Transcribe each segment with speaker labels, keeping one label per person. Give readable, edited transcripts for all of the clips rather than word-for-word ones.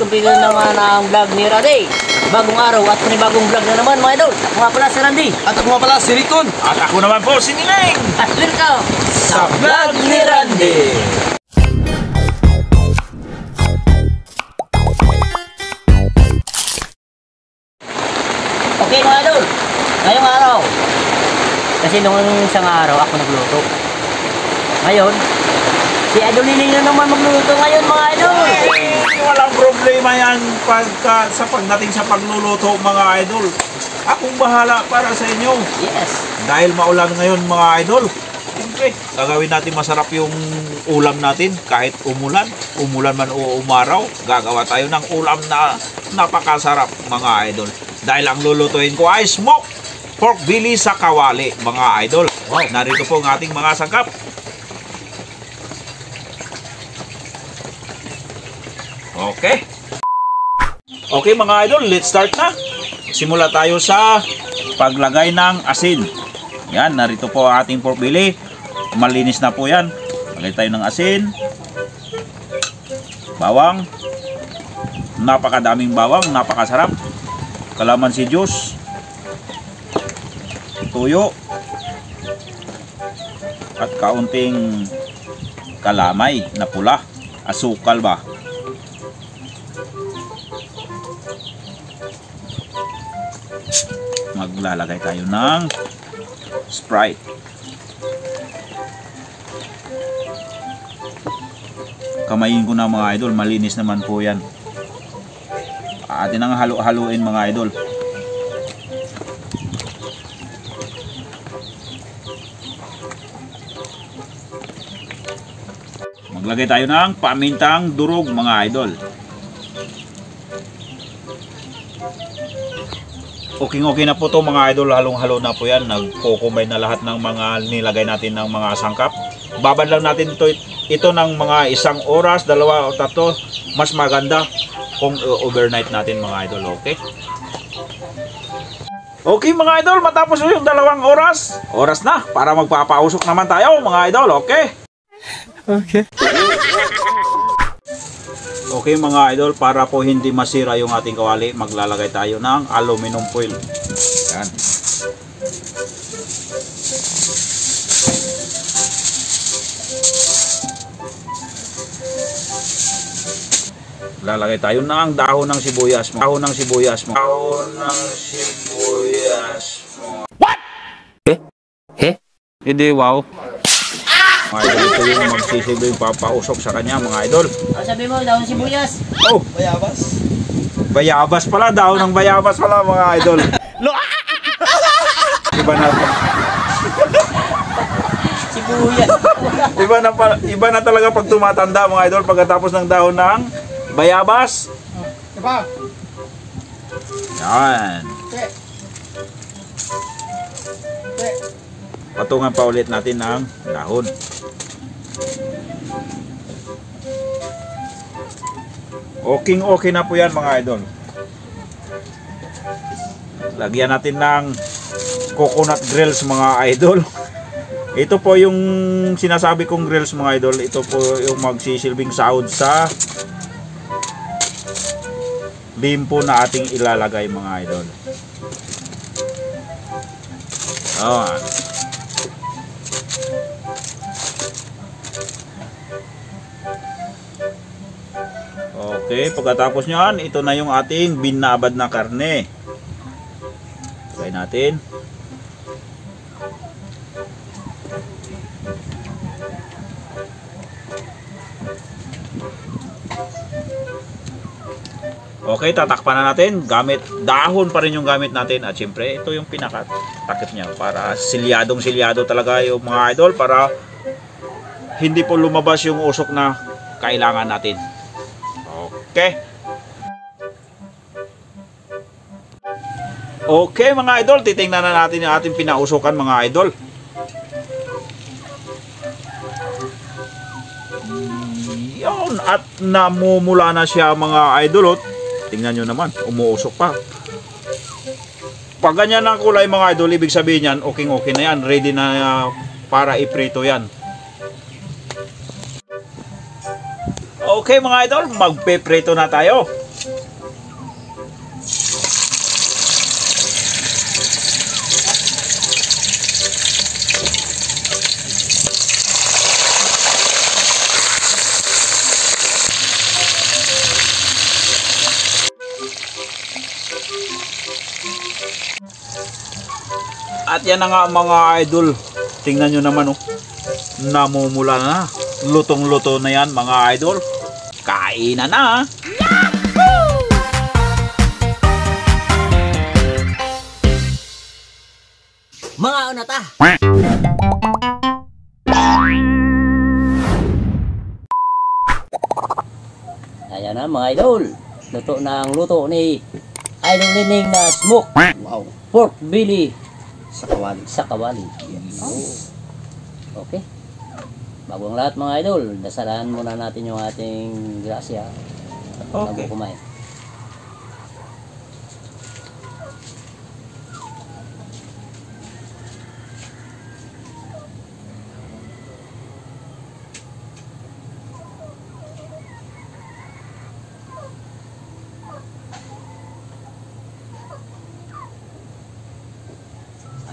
Speaker 1: kumpleto naman ang vlog ni Randy. Bagong araw at panibagong vlog na naman mga idol. Ako nga pala si Randy.
Speaker 2: At ako nga pala si Ricon.
Speaker 3: At ako naman po si Nining.
Speaker 1: At welcome
Speaker 3: Sa vlog ni Randy.
Speaker 1: Okay mga idol, ngayong araw. Kasi nung isang araw ako nagluto. Ngayon, si Idol Nining na naman magluto ngayon mga idol.
Speaker 3: Walang problema yan sa pagdating sa pagluluto mga idol. Akong bahala para sa inyo.
Speaker 1: Yes.
Speaker 3: Dahil maulan ngayon mga idol. Siyempre, gagawin natin masarap yung ulam natin kahit umulan man o umaraw. Gagawa tayo ng ulam na napakasarap mga idol. Dahil ang lulutuin ko ay smoked pork belly sa kawali mga idol. Wow. Narito po ang ating mga sangkap. Okay. Okay mga idol, let's start na. Simula tayo sa paglagay ng asin. Yan, narito po ang ating pork belly. Malinis na po yan. Lagay tayo ng asin. Bawang. Napakadaming bawang, napakasarap. Kalamansi juice. Tuyo. At kaunting kalamay na pula. Asukal ba? Maglalagay tayo ng Sprite. Kamayin ko na mga idol, malinis naman po yan. Atin ang halo-haluin mga idol. Maglagay tayo ng pamintang durog mga idol. Okay na po to mga idol, halong-halo na po yan. Nagko-combine na lahat ng mga nilagay natin ng mga sangkap. Babad lang natin ito ng mga 1 oras, 2 o 3. Mas maganda kung overnight natin mga idol, okay? Okay mga idol, matapos yung 2 oras na para magpapausok naman tayo mga idol, okay?
Speaker 2: Okay.
Speaker 3: Okay mga idol, para po hindi masira yung ating kawali, maglalagay tayo ng aluminum foil. Yan. Lalagay tayo ng dahon ng sibuyas mo. Dahon ng sibuyas mo. Dahon ng sibuyas mo.
Speaker 2: What?
Speaker 3: Hindi, wow. Mga idol, ito yung magsisilbing papausok sa kanya mga idol.
Speaker 1: Ano sabi mo, dahon sibuyas?
Speaker 3: Oh,
Speaker 2: Bayabas.
Speaker 3: bayabas pala, dahon ng bayabas pala mga idol.
Speaker 1: Sibuyas.
Speaker 3: Iba na talaga pag tumatanda mga idol pagkatapos ng dahon ng bayabas.
Speaker 2: Diba?
Speaker 3: Yan. Patungan pa ulit natin ng dahon. Okay na po yan mga idol. Lagyan natin ng coconut grills mga idol. Ito po yung sinasabi kong grills mga idol. Ito po yung magsisilbing sahod sa limpo na ating ilalagay mga idol. Ayan. Okay, pagkatapos nyan, ito na yung ating binabad na karne. Try natin. Okay, tatakpan na natin. Dahon pa rin yung gamit natin. At syempre, ito yung pinakatakip niya. Para silyadong-silyado talaga yung mga idol. Para hindi po lumabas yung usok na kailangan natin. Okay. Okay mga idol, titingnan na natin yung ating pinausukan mga idol. Yun, at namumula na siya mga idol. Tingnan nyo naman, umuusok pa. Pag ganyan ang kulay mga idol, ibig sabihin yan, okay na yan. Ready na para iprito yan. Okay mga idol, magpe-prito na tayo. At yan na nga mga idol. Tingnan nyo naman oh. Namumula na. Lutong-luto na yan mga idol. Kainan na.
Speaker 1: Mga una ta. Ayan na mga idol. Luto na ang luto ni Idol Nining na smoke.
Speaker 2: Wow.
Speaker 1: Pork belly
Speaker 2: Sa kawali.
Speaker 1: sa kawali. Okay. Bago ang lahat mga idol, dasalan muna natin yung ating grasya. Bago
Speaker 3: Okay.
Speaker 1: kumain.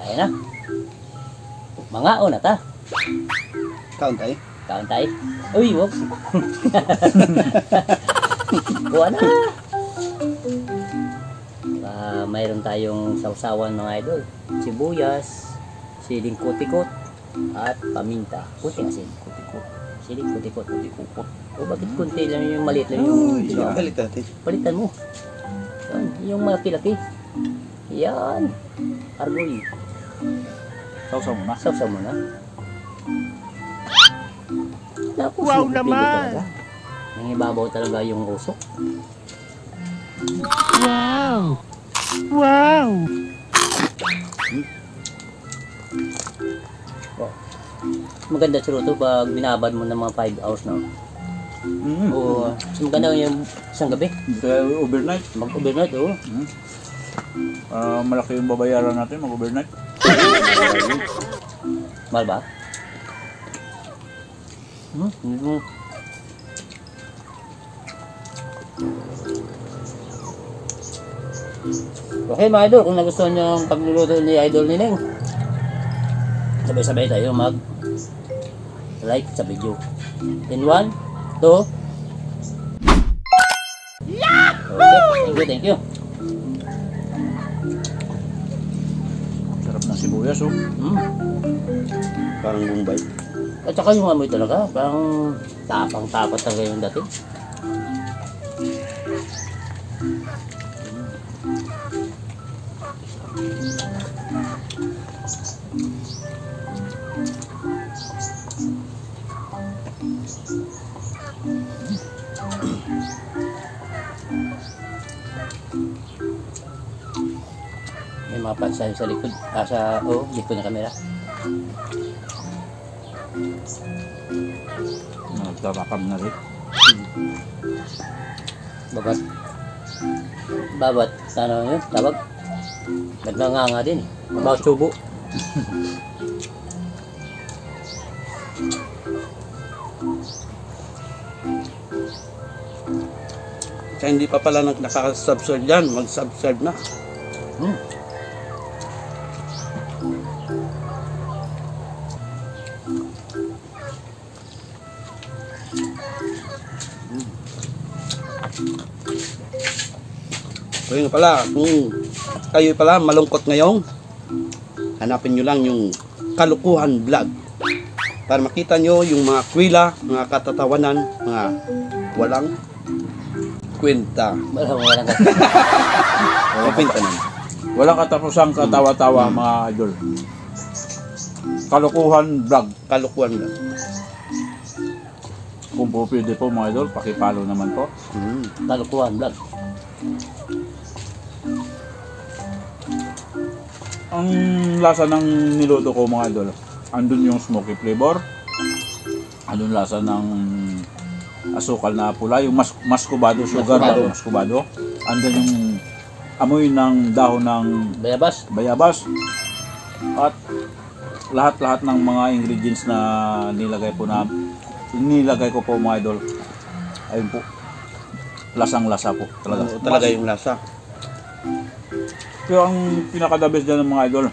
Speaker 1: Ayan na. Mga una ta.
Speaker 2: Kaon tayo.
Speaker 1: Kaon tayo. Uy, wag. Kuha na. Mayroon tayong sausawan mga idol. Sibuyas, siling kutikot, at paminta. Kunting asin. Kutikot. Siling kutikot. Kutikot. O bakit kunti lang yung maliit lang yung ginawa?
Speaker 2: Balik natin.
Speaker 1: Palitan mo. Yan, yung malaki-laki. Yan. Argoy.
Speaker 3: Sausaw mo na.
Speaker 1: Sausaw mo na. Tapos,
Speaker 4: Wow
Speaker 1: mapipili
Speaker 4: naman!
Speaker 1: talaga. Nangibabaw talaga yung usok.
Speaker 4: Wow! Wow!
Speaker 1: Oh. Maganda siguro ito pag binabad mo ng mga 5 hours na. O maganda yung isang gabi.
Speaker 3: Overnight.
Speaker 1: Mag-overnight, oo.
Speaker 3: Malaki yung babayaran natin mag-overnight.
Speaker 1: Mahal ba? Hindi mo. Okay mga idol, kung nagustuhan nyo ang pagluluto ni Idol Nining, sabay-sabay tayo mag like sa video. In 1, 2. Okay, thank you.
Speaker 3: Sarap ng sibuyas oh.
Speaker 2: Parang Bombay.
Speaker 1: At saka yung amoy talaga, parang tapang-tapat talaga yung dating. May mga pansayo sa likod, likod ng kamera.
Speaker 3: Nagtarakam na rin.
Speaker 1: Babat, ano yun, tawag? Nagnanganga din eh. Bawat subo.
Speaker 2: Kaya hindi pa pala nakaka-subscribe dyan, mag-subscribe na. So yun pala, kung kayo pala malungkot ngayon, hanapin nyo lang yung Kalukuhan Vlog para makita nyo yung mga kwila, mga katatawanan, mga walang kwenta.
Speaker 1: Walang
Speaker 2: Kwenta naman.
Speaker 3: Walang katapusang katawa-tawa mga idol. Kalukuhan Vlog.
Speaker 2: Kalukuhan Vlog.
Speaker 3: Kung po pwede po mga idol, pakipalo naman po.
Speaker 1: Kalukuhan Vlog.
Speaker 3: Ang lasa ng niluto ko mga idol, andun yung smoky flavor, andun lasa ng asukal na pula, yung maskubado sugar, maskubado. Andun yung amoy ng dahon ng bayabas. At lahat-lahat ng mga ingredients na nilagay ko po mga idol, ayun po, lasang-lasa po talaga.
Speaker 2: Talaga yung lasa.
Speaker 3: Pero ang pinaka-the best dyan ng mga idol,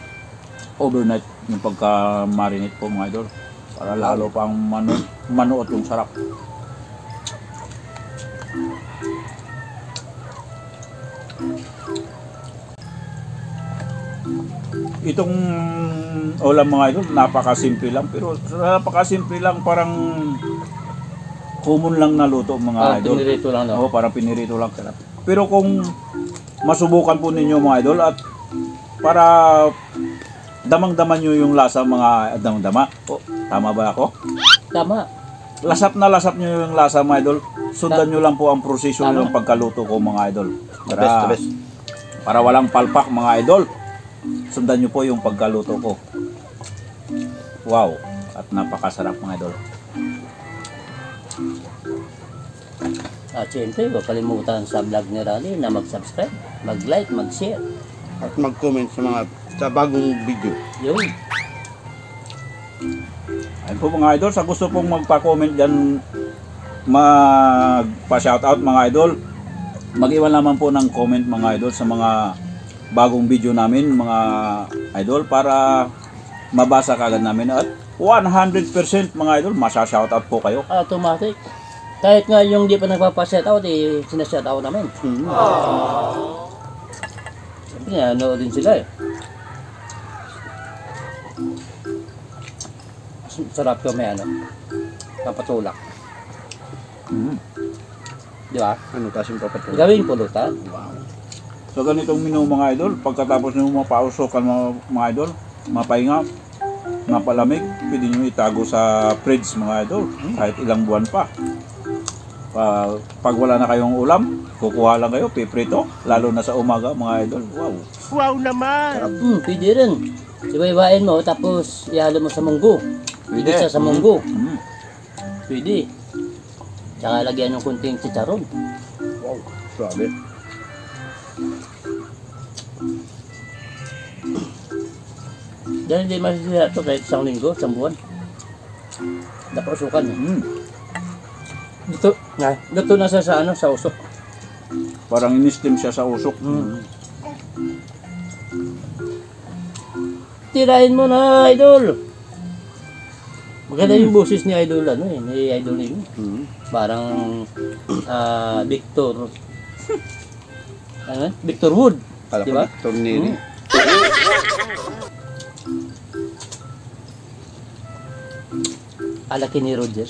Speaker 3: overnight yung pagka-marinate po mga idol. Para lalo pang manuot yung sarap. Itong ulam mga idol, napakasimple lang. Pero sa napakasimple lang, parang common lang na luto mga idol.
Speaker 1: Pinirito lang, no?
Speaker 3: Oo, parang pinirito lang. Pero kung masubukan po ninyo mga idol at para damang-daman nyo yung lasa mga damang-dama. O, tama ba ako?
Speaker 1: Tama.
Speaker 3: Lasap na lasap nyo yung lasa mga idol. Sundan nyo lang po ang proseso
Speaker 1: Tama.
Speaker 3: ng pagkaluto ko mga idol.
Speaker 2: The best, the best.
Speaker 3: Para walang palpak mga idol. Sundan nyo po yung pagkaluto ko. Wow. At napakasarap mga idol.
Speaker 1: At syempre, huwag kalimutan sa vlog ni Rally na mag-subscribe, mag-like, mag-share.
Speaker 2: At mag-comment sa bagong video.
Speaker 1: Yun.
Speaker 3: Ayun po mga idol, sa gusto pong magpa-comment dyan, magpa-shoutout mga idol, mag-iwan naman po ng comment mga idol sa mga bagong video namin mga idol para mabasa kagad namin at 100% mga idol, masya-shoutout po kayo.
Speaker 1: Automatic. Kahit nga yung di pa nagpapa-shoutout, eh, sinashoutout namin. Siyempre, nanood din sila eh. Sarap ko may papatulak. Di ba?
Speaker 2: Ano kasing papatuloy?
Speaker 1: Gawing pulutan.
Speaker 3: So ganitong menu mga idol, pagkatapos nyo mapausokan mga idol, mapahinga, mapalamig, pwede nyo itago sa fridge mga idol, kahit ilang buwan pa. Pag wala na kayong ulam, kukuha lang kayo, piprito, lalo na sa umaga mga idol. Wow!
Speaker 4: Wow naman!
Speaker 1: Pwede rin. Iba-ibain mo, tapos ihalo mo sa munggo. Pwede siya sa munggo. Pwede. Tsaka lagyan ng kunting chicharon.
Speaker 2: Wow, grabe.
Speaker 1: Dahil hindi masisira ito kahit isang linggo, isang buwan. Napausukan niya. Luto na siya sa usok.
Speaker 3: Parang in-steam siya sa usok.
Speaker 1: Tirahin mo na, idol! Maganda yung boses ni idol, ni idol Nino. Parang Victor. Victor Wood.
Speaker 2: Kala ko
Speaker 1: Diba?
Speaker 2: Victor Neri.
Speaker 1: Alaki ni Roger.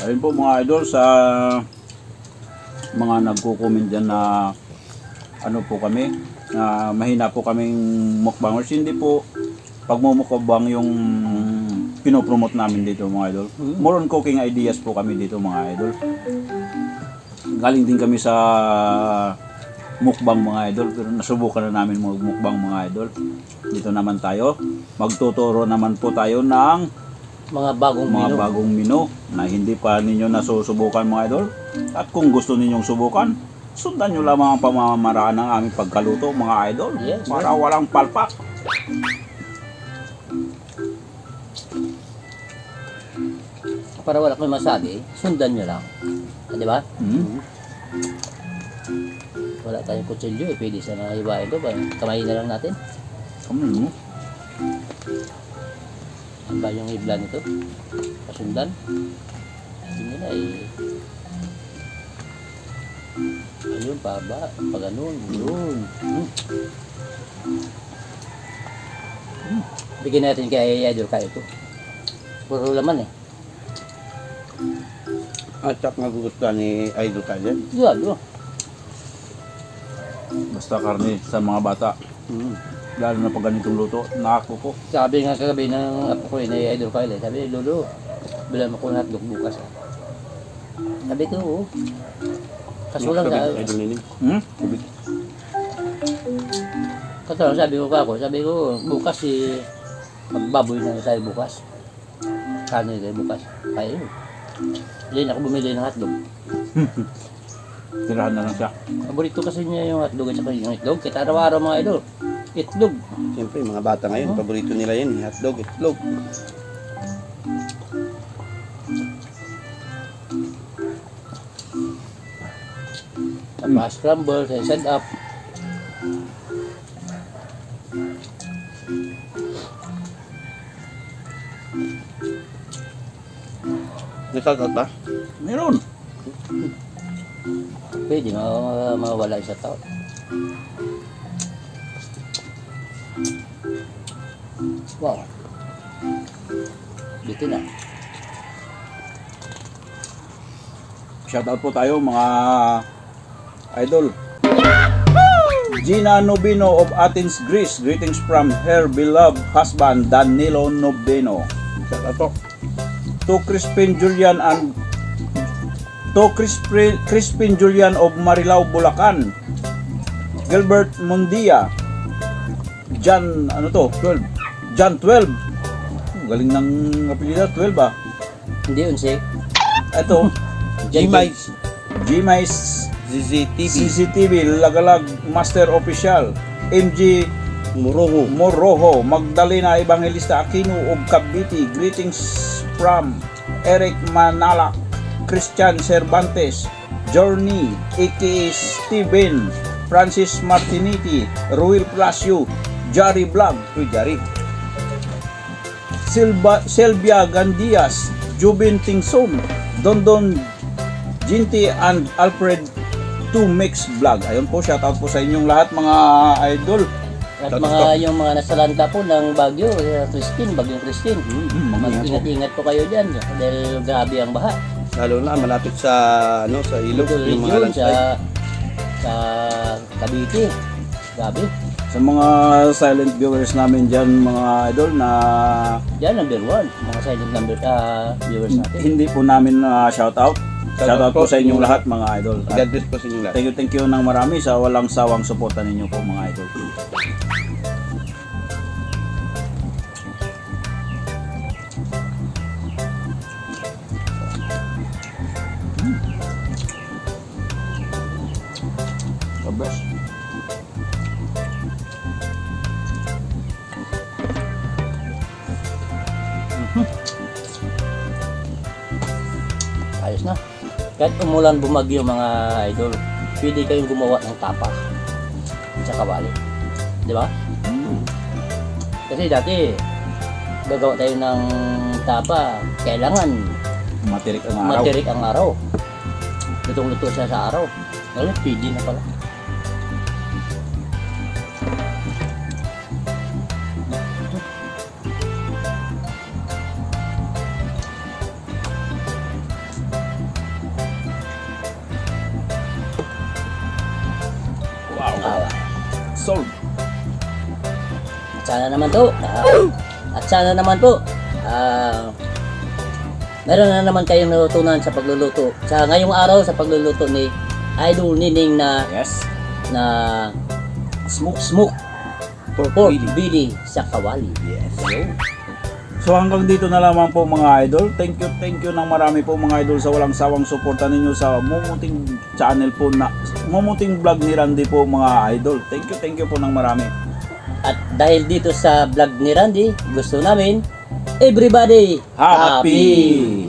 Speaker 3: Ayun po mga idol, sa mga nagko-comment dyan na ano po kami, na mahina po kaming mukbangers. Hindi po pagmumukbang yung pinopromote namin dito mga idol. More on cooking ideas po kami dito mga idol. Galing din kami sa mukbang mga idol, pero nasubukan na namin mukbang mga idol. Dito naman tayo, magtuturo naman po tayo ng
Speaker 1: Mga bagong
Speaker 3: menu na hindi pa ninyo nasusubukan mga idol. At kung gusto ninyong subukan, sundan nyo lamang ang pamamaraan ng aming pagkaluto mga idol.
Speaker 1: Yes,
Speaker 3: para walang palpak.
Speaker 1: Para wala kang masabi, sundan nyo lang. Di ba? Wala tayong kutsilyo, pwede sa mga iba-iba ba? Kamayin na lang natin. Ano ba yung ibla nito? Pasundan? Hindi nila ayun, paba, pag ganun, yun. Bigyan natin kay Idol Kyle ito. Puro laman eh.
Speaker 2: At saka magugustuhan ni Idol Kyle.
Speaker 1: Yun.
Speaker 3: Basta karne sa mga bata. Lalo na pag ganitong luto, nakako po.
Speaker 1: Sabi nga kagabi ng apo ko ni Idol Kyle, sabi, Lolo, bilang mo ko ng hotdog bukas. Sabi ko, oo. Kaso lang
Speaker 2: Idol Nini.
Speaker 1: Kaso lang sabi ko bukas magbaboy na tayo bukas. Kano tayo bukas. Kaya yun. Hindi na ako bumili ng hotdog.
Speaker 3: Tirahan na lang siya.
Speaker 1: Paborito kasi niya yung hotdog at saka yung itlog. Kita araw-araw mga idol. Itlog.
Speaker 2: Siyempre, mga bata ngayon, paborito nila yan, hotdog, itlog.
Speaker 1: Scramble, side up.
Speaker 2: May shoutout ba?
Speaker 3: Meron.
Speaker 1: Pwede mawala sa tao. Wow. Dito na.
Speaker 3: Shoutout po tayo mga idol. Gina Nobino of Athens, Greece. Greetings from her beloved husband Danilo Nobino.
Speaker 2: Shoutout po.
Speaker 3: To Crispin Julian of Marilao, Bulacan. Gilbert Mundia. John 12. John 12. Galing ng apelyido, 12 ah.
Speaker 1: Hindi, 11.
Speaker 3: Ito, Gmay CCTV, Lagalag Master Official, MG Moroho, Magdalena Evangelista Aquino of Cavite. Greetings from Eric Manalak, Christian Cervantes, Journey, aka Steven, Francis Martiniti, Ruel Plasio, Jari Vlog, Jari, Sylvia Gandias, Jubin Tingsom, Dondon Ginty and Alfred 2 Mix Vlog. Ayun po, shoutout po sa inyong lahat mga idol.
Speaker 1: At yung mga nasalanta po ng Bagyo, Bagyong Christine. Mag-ingat-ingat po kayo dyan dahil grabe ang baha.
Speaker 2: Lalo na malapit sa sa ilog, yung mga
Speaker 1: Region,
Speaker 2: landslide.
Speaker 1: sa Cavite. Grabe.
Speaker 3: Sa mga silent viewers namin dyan mga idol na
Speaker 1: Yan, number 1. Mga silent viewers natin.
Speaker 3: hindi po namin shoutout. Shoutout po sa inyong lahat mga idol. At
Speaker 2: God bless po sa inyong lahat.
Speaker 3: thank you ng marami sa walang sawang suporta ninyo po mga idol. Kabas.
Speaker 1: Ayos na. Kahit umulan bumagyo mga idol, pwede kayong gumawa ng tapa sa kawali. Di ba? Kasi dati, gagawa tayo ng tapa, kailangan
Speaker 3: Matirik ang araw.
Speaker 1: matirik ang araw. Lutong-luto siya sa araw. Ngayon, pwede na pala.
Speaker 3: Wow. Sold.
Speaker 1: At sana naman to, meron na naman kayong natutunan sa pagluluto. Sa ngayong araw, sa pagluluto ni Idol Nining na
Speaker 3: Yes.
Speaker 1: smoke pork belly sa kawali.
Speaker 3: Yes. So hanggang dito na lamang po mga idol. Thank you ng marami po mga idol sa walang sawang suporta ninyo sa Mumuting channel po na Mumuting vlog ni Randy po mga idol. Thank you po ng marami.
Speaker 1: At dahil dito sa vlog ni Randy, gusto namin everybody
Speaker 3: Happy!